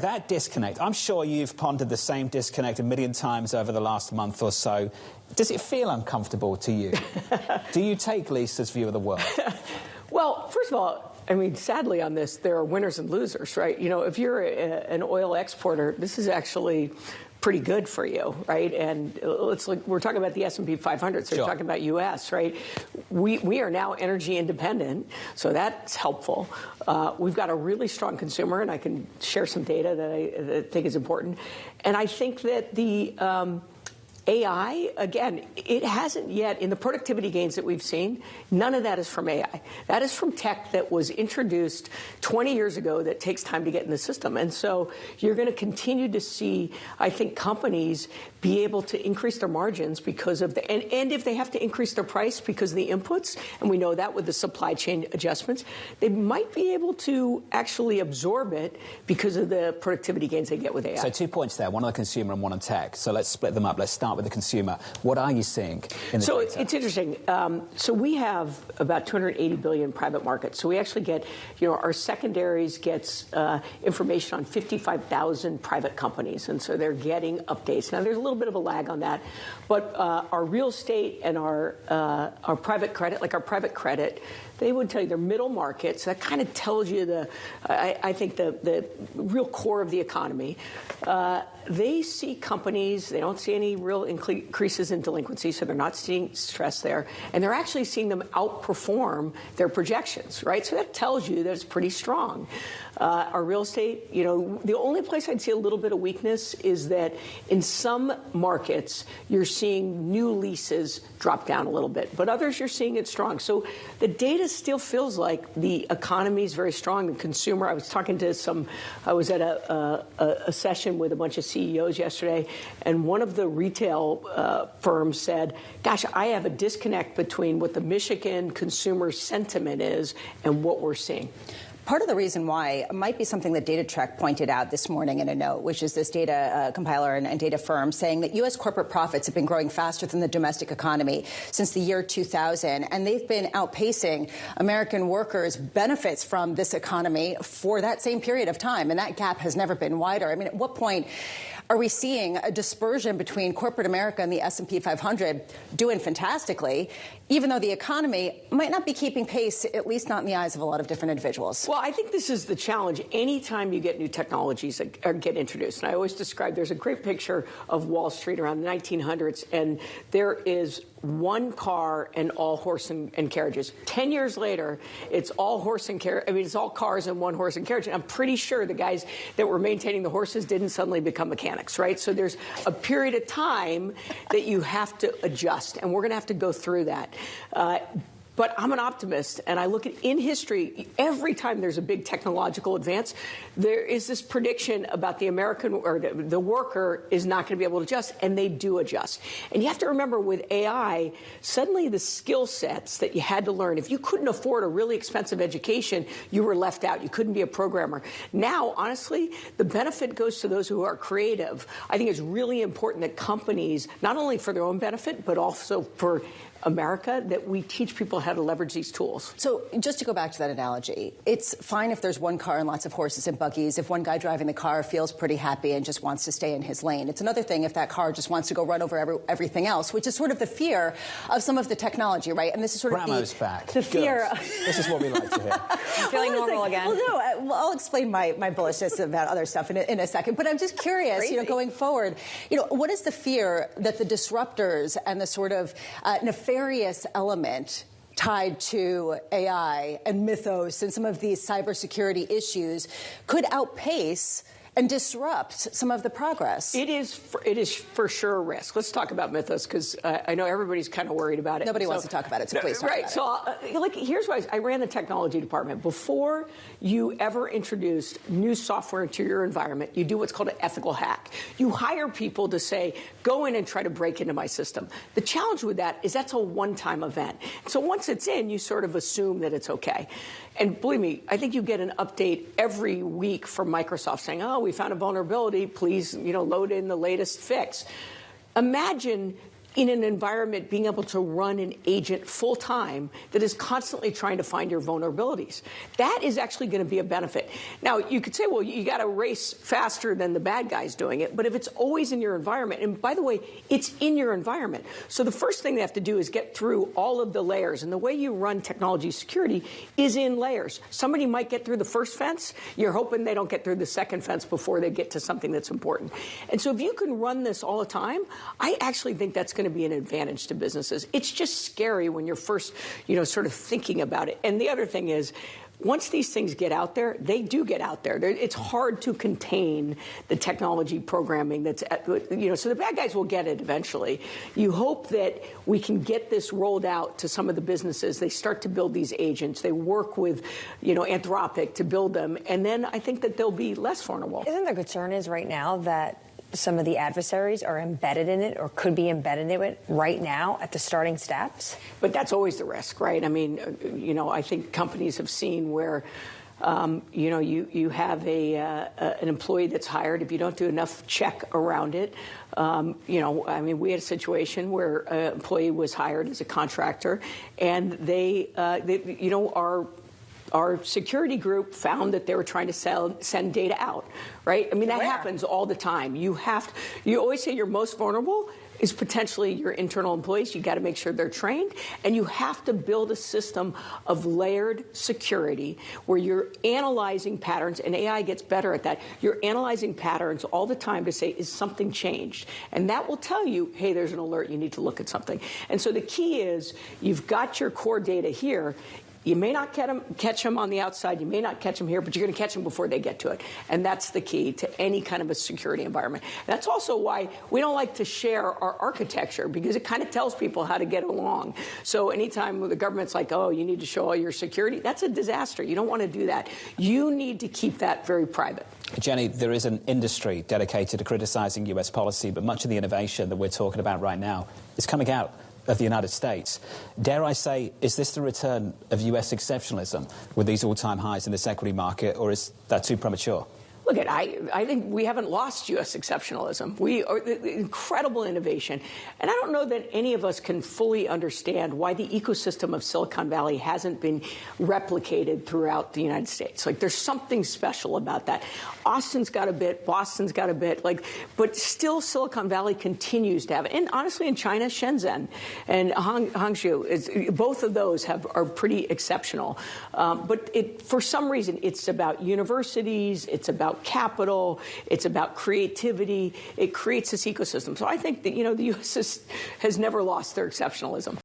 That disconnect, I'm sure you've pondered the same disconnect a million times over the last month or so. Does it feel uncomfortable to you? Do you take Lisa's view of the world? Well, first of all, I mean, sadly on this, there are winners and losers, right? You know, if you're an oil exporter, this is actually pretty good for you, right? And it's like we're talking about the S&P 500, so Sure. we're talking about U.S., right? We are now energy independent, so that's helpful. We've got a really strong consumer, and I can share some data that I think is important. And I think that the AI, again, it hasn't yet, in the productivity gains that we've seen, none of that is from AI. That is from tech that was introduced 20 years ago that takes time to get in the system. And so you're going to continue to see, I think, companies be able to increase their margins because of the, and if they have to increase their price because of the inputs, and we know that with the supply chain adjustments, they might be able to actually absorb it because of the productivity gains they get with AI. So 2 points there, one on the consumer and one on tech. So let's split them up. Let's start with the consumer. What are you seeing in the So data? it's interesting. So we have about 280 billion private markets. So we actually get, you know, our secondaries gets information on 55,000 private companies, and so they're getting updates. Now there's a little bit of a lag on that, but our real estate and our private credit, like our private credit, they would tell you they're middle markets. That kind of tells you the, I think, the real core of the economy. They see companies, they don't see any real increases in delinquency, so they're not seeing stress there. And they're actually seeing them outperform their projections, right? So that tells you that it's pretty strong. Our real estate, you know, the only place I'd see a little bit of weakness is that in some markets, you're seeing new leases drop down a little bit, but others you're seeing it strong. So the data still feels like the economy is very strong. The consumer, I was talking to I was at a session with a bunch of CEOs yesterday, and one of the retail firms said, gosh, I have a disconnect between what the Michigan consumer sentiment is and what we're seeing. Part of the reason why might be something that DataTrek pointed out this morning in a note, which is this data compiler and data firm saying that U.S. corporate profits have been growing faster than the domestic economy since the year 2000, and they've been outpacing American workers' benefits from this economy for that same period of time, and that gap has never been wider. I mean, at what point are we seeing a dispersion between corporate America and the S&P 500 doing fantastically, even though the economy might not be keeping pace, at least not in the eyes of a lot of different individuals? Well, I think this is the challenge. Anytime you get new technologies that get introduced, and I always describe, there's a great picture of Wall Street around the 1900s, and there is one car and all horse and carriages. 10 years later, it's all horse and carriage. I mean, it's all cars and one horse and carriage. And I'm pretty sure the guys that were maintaining the horses didn't suddenly become mechanics, right? So there's a period of time that you have to adjust, and we're going to have to go through that. But I'm an optimist, and I look at, in history, every time there's a big technological advance, there is this prediction about the American, or the worker is not going to be able to adjust, and they do adjust. And you have to remember, with AI, suddenly the skill sets that you had to learn, if you couldn't afford a really expensive education, you were left out. You couldn't be a programmer. Now, honestly, the benefit goes to those who are creative. I think it's really important that companies, not only for their own benefit, but also for America, that we teach people how to leverage these tools. So just to go back to that analogy, it's fine if there's one car and lots of horses and buggies, if one guy driving the car feels pretty happy and just wants to stay in his lane. It's another thing if that car just wants to go run over everything else, which is sort of the fear of some of the technology, right? And this is sort of the fear. This is what we like to hear. I'm feeling normal again. Well, no, I'll explain my bullishness about other stuff in a second. But I'm just curious, you know, going forward, you know, what is the fear that the disruptors and the sort of nefarious element tied to AI and mythos and some of these cybersecurity issues could outpace and disrupt some of the progress? It is for sure a risk. Let's talk about mythos, because I know everybody's kind of worried about it. Nobody wants to talk about it, so please talk about it. So, like, here's why I ran the technology department. Before you ever introduced new software into your environment, you do what's called an ethical hack. You hire people to say, go in and try to break into my system. The challenge with that is that's a one-time event. So once it's in, you sort of assume that it's okay. And believe me, I think you get an update every week from Microsoft saying, oh, we found a vulnerability. Please, you know, load in the latest fix. Imagine in an environment, being able to run an agent full time that is constantly trying to find your vulnerabilities. That is actually going to be a benefit. Now, you could say, well, you got to race faster than the bad guys doing it. But if it's always in your environment, and by the way, it's in your environment. So the first thing they have to do is get through all of the layers. And the way you run technology security is in layers. Somebody might get through the first fence. You're hoping they don't get through the second fence before they get to something that's important. And so if you can run this all the time, I actually think that's going to be an advantage to businesses. It's just scary when you're first, sort of thinking about it. And the other thing is, once these things get out there, they do get out there. It's hard to contain the technology programming that's, so the bad guys will get it eventually. You hope that we can get this rolled out to some of the businesses. They start to build these agents. They work with, Anthropic to build them. And then I think that they'll be less vulnerable. Isn't the concern is right now that some of the adversaries are embedded in it or could be embedded in it right now at the starting steps? But that's always the risk, right? I mean, I think companies have seen where, you have an employee that's hired. If you don't do enough check around it, we had a situation where an employee was hired as a contractor, and our security group found that they were trying to send data out, right? I mean, that happens all the time. You always say you're most vulnerable is potentially your internal employees. You got to make sure they're trained, and you have to build a system of layered security where you're analyzing patterns, and AI gets better at that. You're analyzing patterns all the time to say, is something changed? And that will tell you, hey, there's an alert, you need to look at something. And so the key is you've got your core data here. You may not catch them on the outside. You may not catch them here, but you're going to catch them before they get to it. And that's the key to any kind of a security environment. That's also why we don't like to share our architecture, because it kind of tells people how to get along. So anytime the government's like, oh, you need to show all your security, that's a disaster. You don't want to do that. You need to keep that very private. Jenny, there is an industry dedicated to criticizing U.S. policy, but much of the innovation that we're talking about right now is coming out of the United States. Dare I say, is this the return of U.S. exceptionalism with these all-time highs in this equity market, or is that too premature? Look, I think we haven't lost U.S. exceptionalism. We are incredible innovation. And I don't know that any of us can fully understand why the ecosystem of Silicon Valley hasn't been replicated throughout the United States. Like, there's something special about that. Austin's got a bit, Boston's got a bit, but still Silicon Valley continues to have it. And honestly, in China, Shenzhen and Hangzhou, both of those are pretty exceptional. But for some reason, it's about universities, it's about capital, it's about creativity. It creates this ecosystem. So I think that, the U.S. has never lost their exceptionalism.